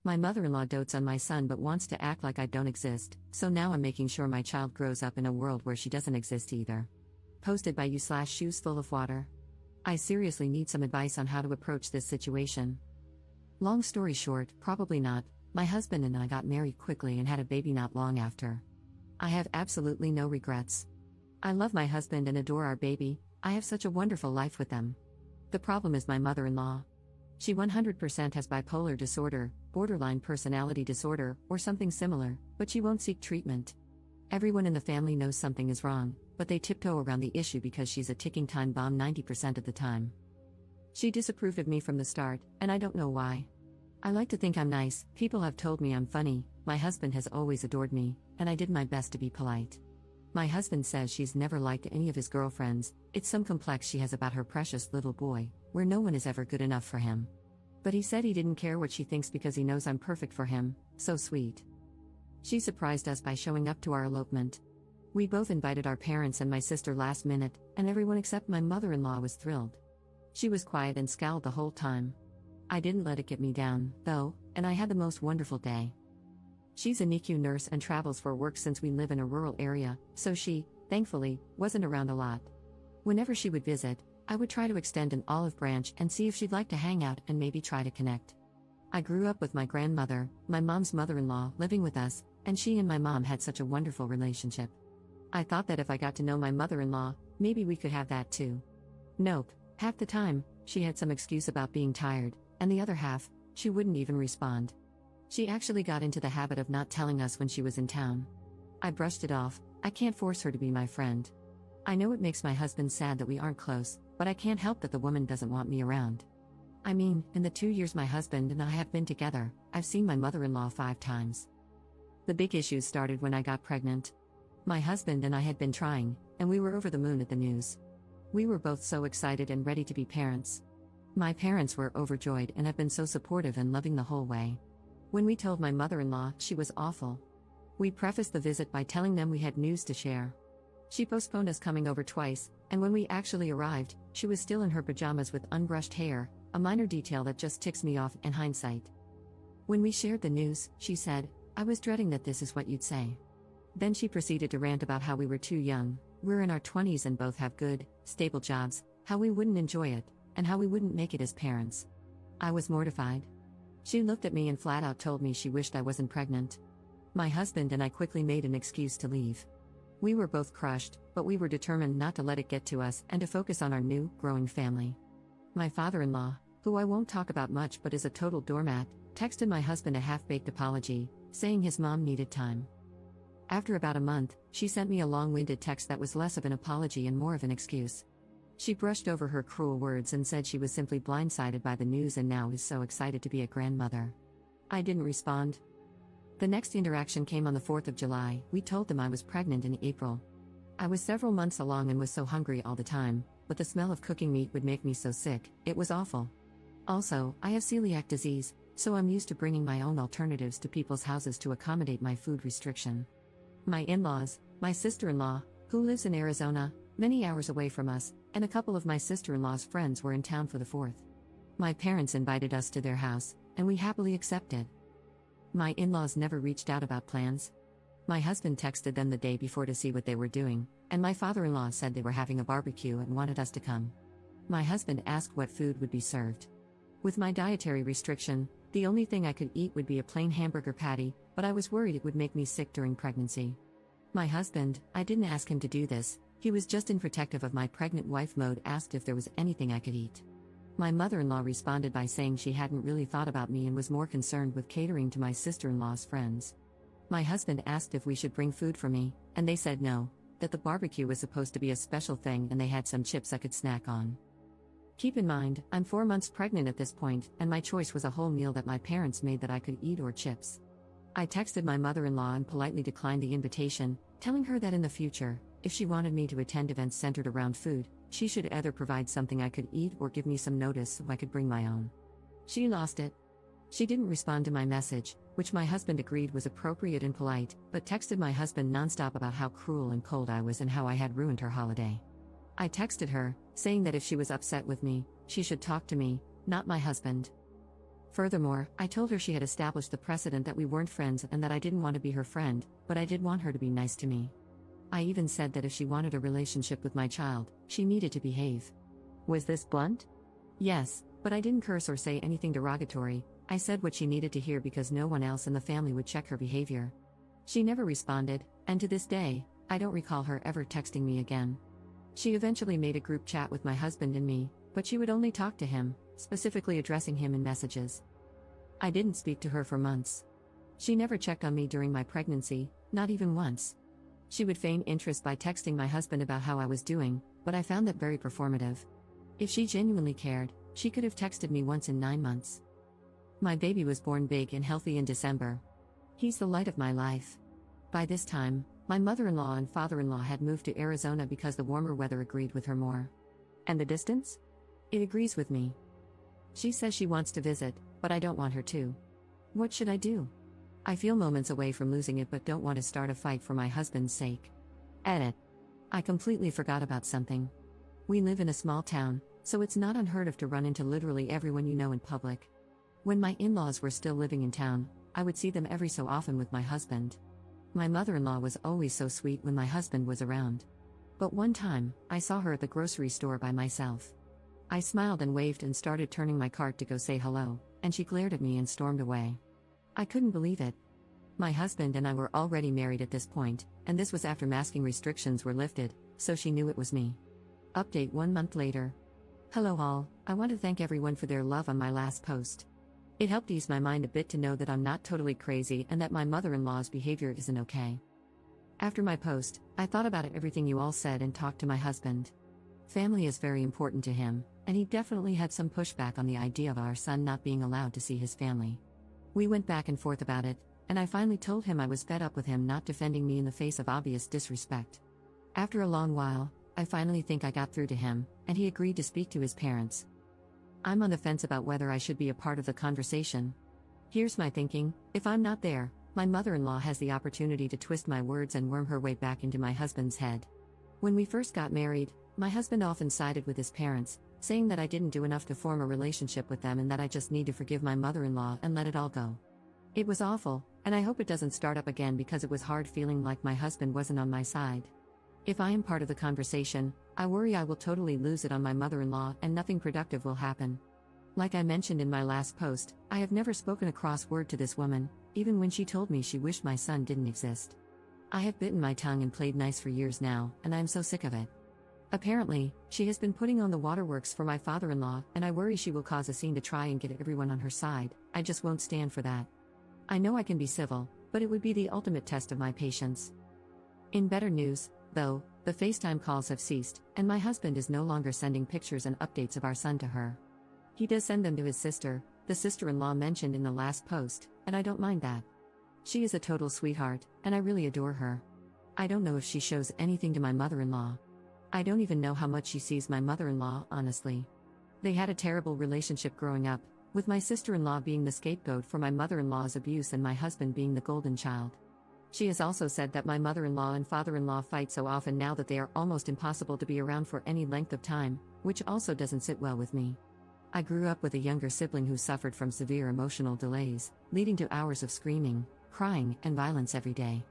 My mother-in-law dotes on my son but wants to act like I don't exist, so now I'm making sure my child grows up in a world where she doesn't exist either. Posted by you/shoes full of water. I seriously need some advice on how to approach this situation. Long story short, probably not. My husband and I got married quickly and had a baby not long after. I have absolutely no regrets. I love my husband and adore our baby. I have such a wonderful life with them. The problem is my mother-in-law. She 100% has bipolar disorder, borderline personality disorder, or something similar, but she won't seek treatment. Everyone in the family knows something is wrong, but they tiptoe around the issue because she's a ticking time bomb 90% of the time. She disapproved of me from the start, and I don't know why. I like to think I'm nice, people have told me I'm funny, my husband has always adored me, and I did my best to be polite. My husband says she's never liked any of his girlfriends, it's some complex she has about her precious little boy, where no one is ever good enough for him. But he said he didn't care what she thinks because he knows I'm perfect for him, so sweet. She surprised us by showing up to our elopement. We both invited our parents and my sister last minute, and everyone except my mother-in-law was thrilled. She was quiet and scowled the whole time. I didn't let it get me down, though, and I had the most wonderful day. She's a NICU nurse and travels for work since we live in a rural area, so she, thankfully, wasn't around a lot. Whenever she would visit, I would try to extend an olive branch and see if she'd like to hang out and maybe try to connect. I grew up with my grandmother, my mom's mother-in-law, living with us, and she and my mom had such a wonderful relationship. I thought that if I got to know my mother-in-law, maybe we could have that too. Nope, half the time, she had some excuse about being tired, and the other half, she wouldn't even respond. She actually got into the habit of not telling us when she was in town. I brushed it off, I can't force her to be my friend. I know it makes my husband sad that we aren't close, but I can't help that the woman doesn't want me around. I mean, in the 2 years my husband and I have been together, I've seen my mother-in-law 5 times. The big issues started when I got pregnant. My husband and I had been trying, and we were over the moon at the news. We were both so excited and ready to be parents. My parents were overjoyed and have been so supportive and loving the whole way. When we told my mother-in-law, she was awful. We prefaced the visit by telling them we had news to share. She postponed us coming over twice, and when we actually arrived, she was still in her pajamas with unbrushed hair, a minor detail that just ticks me off in hindsight. When we shared the news, she said, "I was dreading that this is what you'd say." Then she proceeded to rant about how we were too young, we're in our 20s and both have good, stable jobs, how we wouldn't enjoy it, and how we wouldn't make it as parents. I was mortified. She looked at me and flat out told me she wished I wasn't pregnant. My husband and I quickly made an excuse to leave. We were both crushed, but we were determined not to let it get to us and to focus on our new, growing family. My father-in-law, who I won't talk about much but is a total doormat, texted my husband a half-baked apology, saying his mom needed time. After about a month, she sent me a long-winded text that was less of an apology and more of an excuse. She brushed over her cruel words and said she was simply blindsided by the news and now is so excited to be a grandmother. I didn't respond. The next interaction came on the 4th of July. We told them I was pregnant in April. I was several months along and was so hungry all the time, but the smell of cooking meat would make me so sick, it was awful. Also, I have celiac disease, so I'm used to bringing my own alternatives to people's houses to accommodate my food restriction. My in-laws, my sister-in-law, who lives in Arizona, many hours away from us, and a couple of my sister-in-law's friends were in town for the 4th. My parents invited us to their house, and we happily accepted. My in-laws never reached out about plans. My husband texted them the day before to see what they were doing, and my father-in-law said they were having a barbecue and wanted us to come. My husband asked what food would be served. With my dietary restriction, the only thing I could eat would be a plain hamburger patty, but I was worried it would make me sick during pregnancy. My husband, I didn't ask him to do this, he was just in protective of my pregnant wife mode, asked if there was anything I could eat. My mother-in-law responded by saying she hadn't really thought about me and was more concerned with catering to my sister-in-law's friends. My husband asked if we should bring food for me, and they said no, that the barbecue was supposed to be a special thing and they had some chips I could snack on. Keep in mind, I'm 4 months pregnant at this point, and my choice was a whole meal that my parents made that I could eat or chips. I texted my mother-in-law and politely declined the invitation, telling her that in the future, if she wanted me to attend events centered around food, she should either provide something I could eat or give me some notice so I could bring my own. She lost it. She didn't respond to my message, which my husband agreed was appropriate and polite, but texted my husband nonstop about how cruel and cold I was and how I had ruined her holiday. I texted her, saying that if she was upset with me, she should talk to me, not my husband. Furthermore, I told her she had established the precedent that we weren't friends and that I didn't want to be her friend, but I did want her to be nice to me. I even said that if she wanted a relationship with my child, she needed to behave. Was this blunt? Yes, but I didn't curse or say anything derogatory. I said what she needed to hear because no one else in the family would check her behavior. She never responded, and to this day, I don't recall her ever texting me again. She eventually made a group chat with my husband and me, but she would only talk to him, specifically addressing him in messages. I didn't speak to her for months. She never checked on me during my pregnancy, not even once. She would feign interest by texting my husband about how I was doing, but I found that very performative. If she genuinely cared, she could have texted me once in 9 months. My baby was born big and healthy in December. He's the light of my life. By this time, my mother-in-law and father-in-law had moved to Arizona because the warmer weather agreed with her more. And the distance? It agrees with me. She says she wants to visit, but I don't want her to. What should I do? I feel moments away from losing it but don't want to start a fight for my husband's sake. Edit. I completely forgot about something. We live in a small town, so it's not unheard of to run into literally everyone you know in public. When my in-laws were still living in town, I would see them every so often with my husband. My mother-in-law was always so sweet when my husband was around. But one time, I saw her at the grocery store by myself. I smiled and waved and started turning my cart to go say hello, and she glared at me and stormed away. I couldn't believe it. My husband and I were already married at this point, and this was after masking restrictions were lifted, so she knew it was me. Update 1 month later. Hello all, I want to thank everyone for their love on my last post. It helped ease my mind a bit to know that I'm not totally crazy and that my mother-in-law's behavior isn't okay. After my post, I thought about everything you all said and talked to my husband. Family is very important to him, and he definitely had some pushback on the idea of our son not being allowed to see his family. We went back and forth about it, and I finally told him I was fed up with him not defending me in the face of obvious disrespect. After a long while, I finally think I got through to him, and he agreed to speak to his parents. I'm on the fence about whether I should be a part of the conversation. Here's my thinking: if I'm not there, my mother-in-law has the opportunity to twist my words and worm her way back into my husband's head. When we first got married, my husband often sided with his parents, saying that I didn't do enough to form a relationship with them and that I just need to forgive my mother-in-law and let it all go. It was awful, and I hope it doesn't start up again because it was hard feeling like my husband wasn't on my side. If I am part of the conversation, I worry I will totally lose it on my mother-in-law and nothing productive will happen. Like I mentioned in my last post, I have never spoken a cross word to this woman, even when she told me she wished my son didn't exist. I have bitten my tongue and played nice for years now, and I'm so sick of it. Apparently, she has been putting on the waterworks for my father-in-law, and I worry she will cause a scene to try and get everyone on her side. I just won't stand for that. I know I can be civil, but it would be the ultimate test of my patience. In better news, though, the FaceTime calls have ceased, and my husband is no longer sending pictures and updates of our son to her. He does send them to his sister, the sister-in-law mentioned in the last post, and I don't mind that. She is a total sweetheart, and I really adore her. I don't know if she shows anything to my mother-in-law. I don't even know how much she sees my mother-in-law, honestly. They had a terrible relationship growing up, with my sister-in-law being the scapegoat for my mother-in-law's abuse and my husband being the golden child. She has also said that my mother-in-law and father-in-law fight so often now that they are almost impossible to be around for any length of time, which also doesn't sit well with me. I grew up with a younger sibling who suffered from severe emotional delays, leading to hours of screaming, crying, and violence every day.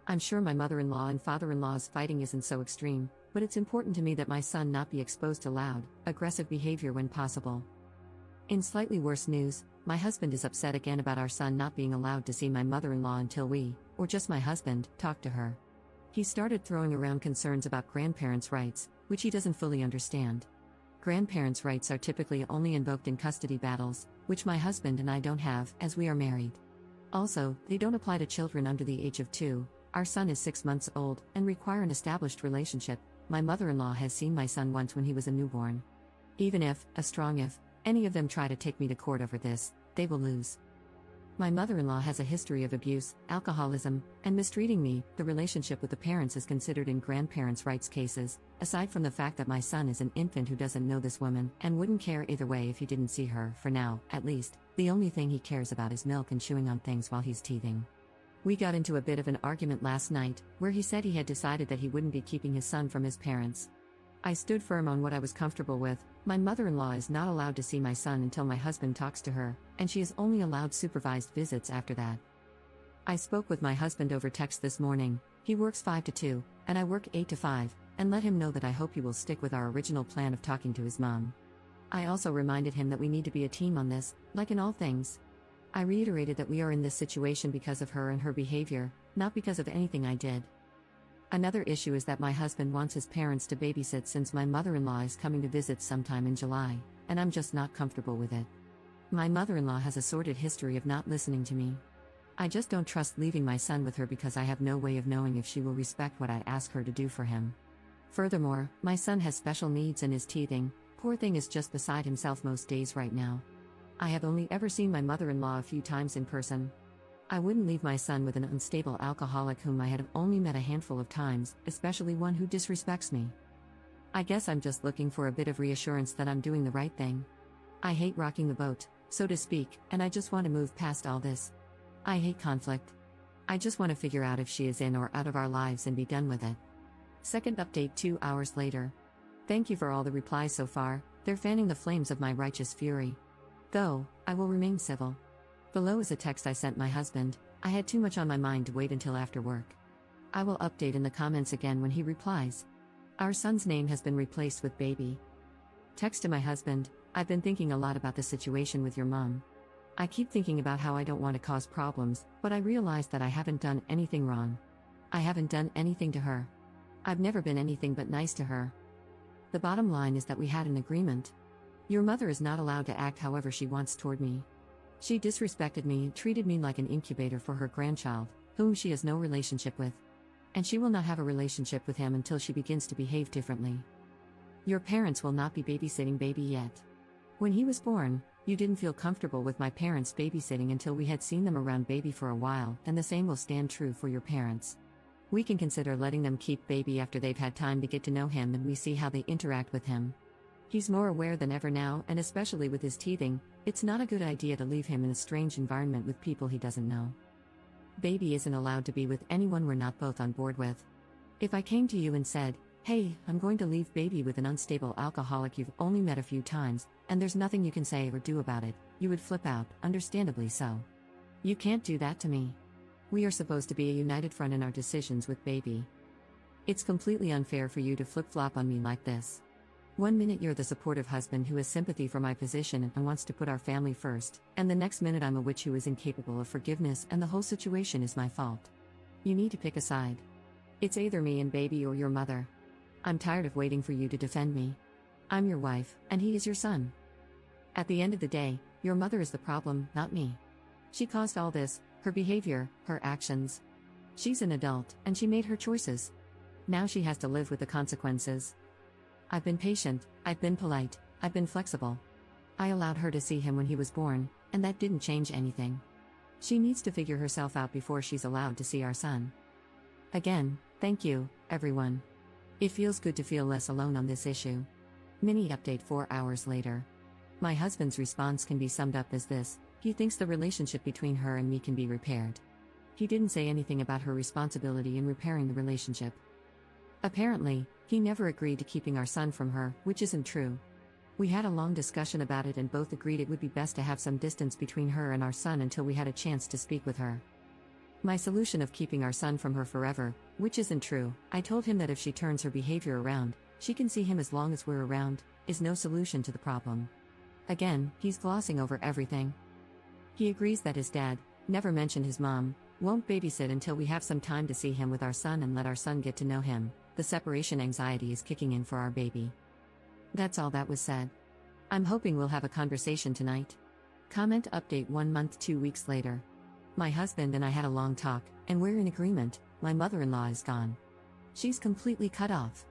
I'm sure my mother-in-law and father-in-law's fighting isn't so extreme, but it's important to me that my son not be exposed to loud, aggressive behavior when possible. In slightly worse news, my husband is upset again about our son not being allowed to see my mother-in-law until we, or just my husband, talk to her. He started throwing around concerns about grandparents' rights, which he doesn't fully understand. Grandparents' rights are typically only invoked in custody battles, which my husband and I don't have, as we are married. Also, they don't apply to children under the age of 2. Our son is 6 months old, and require an established relationship. My mother-in-law has seen my son once when he was a newborn. Even if, a strong if, any of them try to take me to court over this, they will lose. My mother-in-law has a history of abuse, alcoholism, and mistreating me. The relationship with the parents is considered in grandparents' rights cases, aside from the fact that my son is an infant who doesn't know this woman and wouldn't care either way if he didn't see her. For now, at least, the only thing he cares about is milk and chewing on things while he's teething. We got into a bit of an argument last night, where he said he had decided that he wouldn't be keeping his son from his parents. I stood firm on what I was comfortable with. My mother-in-law is not allowed to see my son until my husband talks to her, and she is only allowed supervised visits after that. I spoke with my husband over text this morning. He works 5 to 2, and I work 8 to 5, and let him know that I hope he will stick with our original plan of talking to his mom. I also reminded him that we need to be a team on this, like in all things. I reiterated that we are in this situation because of her and her behavior, not because of anything I did. Another issue is that my husband wants his parents to babysit since my mother-in-law is coming to visit sometime in July, and I'm just not comfortable with it. My mother-in-law has a sordid history of not listening to me. I just don't trust leaving my son with her because I have no way of knowing if she will respect what I ask her to do for him. Furthermore, my son has special needs and is teething. Poor thing is just beside himself most days right now. I have only ever seen my mother-in-law a few times in person. I wouldn't leave my son with an unstable alcoholic whom I had only met a handful of times, especially one who disrespects me. I guess I'm just looking for a bit of reassurance that I'm doing the right thing. I hate rocking the boat, so to speak, and I just want to move past all this. I hate conflict. I just want to figure out if she is in or out of our lives and be done with it. Second update 2 hours later. Thank you for all the replies so far, they're fanning the flames of my righteous fury. Though, I will remain civil. Below is a text I sent my husband. I had too much on my mind to wait until after work. I will update in the comments again when he replies. Our son's name has been replaced with baby. Text to my husband, I've been thinking a lot about the situation with your mom. I keep thinking about how I don't want to cause problems, but I realize that I haven't done anything wrong. I haven't done anything to her. I've never been anything but nice to her. The bottom line is that we had an agreement. Your mother is not allowed to act however she wants toward me. She disrespected me and treated me like an incubator for her grandchild, whom she has no relationship with. And she will not have a relationship with him until she begins to behave differently. Your parents will not be babysitting baby yet. When he was born, you didn't feel comfortable with my parents babysitting until we had seen them around baby for a while, and the same will stand true for your parents. We can consider letting them keep baby after they've had time to get to know him and we see how they interact with him. He's more aware than ever now, and especially with his teething, it's not a good idea to leave him in a strange environment with people he doesn't know. Baby isn't allowed to be with anyone we're not both on board with. If I came to you and said, hey, I'm going to leave baby with an unstable alcoholic you've only met a few times, and there's nothing you can say or do about it, you would flip out, understandably so. You can't do that to me. We are supposed to be a united front in our decisions with baby. It's completely unfair for you to flip-flop on me like this. 1 minute you're the supportive husband who has sympathy for my position and wants to put our family first, and the next minute I'm a witch who is incapable of forgiveness and the whole situation is my fault. You need to pick a side. It's either me and baby or your mother. I'm tired of waiting for you to defend me. I'm your wife, and he is your son. At the end of the day, your mother is the problem, not me. She caused all this, her behavior, her actions. She's an adult, and she made her choices. Now she has to live with the consequences. I've been patient, I've been polite, I've been flexible. I allowed her to see him when he was born, and that didn't change anything. She needs to figure herself out before she's allowed to see our son. Again, thank you, everyone. It feels good to feel less alone on this issue. Mini update 4 hours later. My husband's response can be summed up as this: he thinks the relationship between her and me can be repaired. He didn't say anything about her responsibility in repairing the relationship. Apparently, he never agreed to keeping our son from her, which isn't true. We had a long discussion about it and both agreed it would be best to have some distance between her and our son until we had a chance to speak with her. My solution of keeping our son from her forever, which isn't true, I told him that if she turns her behavior around, she can see him as long as we're around, is no solution to the problem. Again, he's glossing over everything. He agrees that his dad, never mentioned his mom, won't babysit until we have some time to see him with our son and let our son get to know him. The separation anxiety is kicking in for our baby. That's all that was said. I'm hoping we'll have a conversation tonight. Comment update 1 month 2 weeks later. My husband and I had a long talk, and we're in agreement. My mother-in-law is gone. She's completely cut off.